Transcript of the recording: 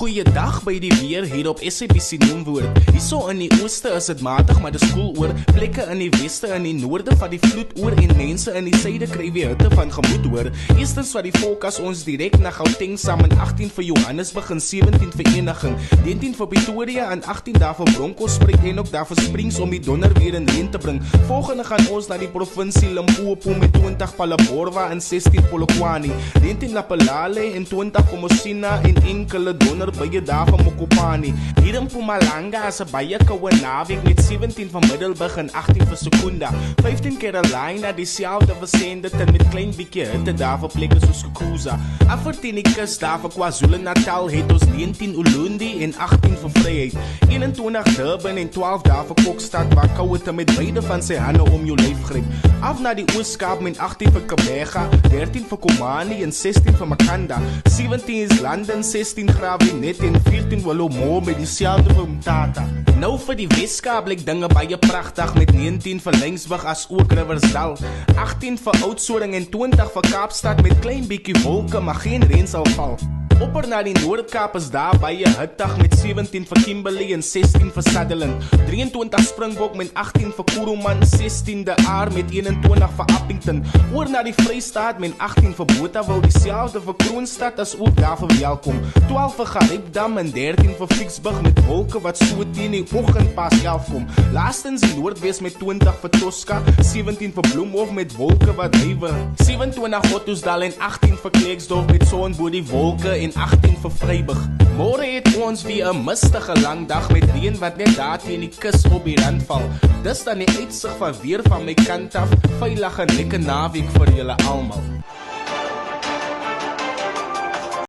Goeiedag by die weer hier op SABC Noemwoord. Hierso in die ooste is dit matig, maar dis koel oor. Plekke in die weste en die noorde van die vloed oor. En mense in die suide kry weer hitte van gemoed hoor. Eerstens wat die volk as ons direk na Gauteng saam in 18 vir Johannesburg en 17 vir Eniging, 19 vir Pretoria en 18 daar vir Bronkhorstspruit en ook daar vir Springs om die donder weer in reën te bring. Volgende gaan ons na die provinsie Limpopo met 20 Palaborwa en 16 Polokwane, 19 Lapalale en 20 Komosina en enkele donder bye daar van Mokopane. Hier in Mpumalanga is 'n baie koue naweek met 17 van Middelburg en 18 vir Secunda, 15 Carolina dieselfde versended en met klein bietjie hitte daar vir plekke soos Kukuza. Afverteen die kus daar vir KwaZulu-Natal het ons 19 Ulundi en 18 vir Vryheid, 21 Durban en 12 daar vir Kokstad waar koue te met beide van sy hande om jou lyf gryp. Af na die Ooskaap met 18 vir Kabega, 13 vir Komani en 16 vir Makanda, 17 is London, 16 Graafrenet en 14 Wallomo met dieselfde vir Mtata. Nou vir die Weskaap lyk dinge baie pragtig met 19 vir Lyngsburg as ook Riversdal, 18 vir Oudtshoorn en 20 vir Kaapstad met klein bietjie wolke maar geen reën sal val. Opper na die Noord-Kaap is daar baie hittig met 17 vir Kimberley en 16 vir Sutherland, 23 Springbok met 18 vir Kuruman, 16 De Aar met 21 vir Appington, oor na die Vrystaat met 18 vir Botawil, dieselfde vir Kroonstad as ook daar vir Welkom, 12 vir Gariepdam en 13 vir Ficksburg met wolke wat so teen die oggend pas 11 kom. Laastens die Noordwes met 20 vir Tosca, 17 vir Bloemhof met wolke wat huiwer, 27 Ottosdal en 18 vir Klerksdorp met son bo die wolke en 18 vir Vryburg. Môre het ons weer 'n mistige lang dag met reën wat net daar teen die kus op die rand val. Dis dan die uitsig van weer van my kant af. Veilige lekker naweek vir julle almal.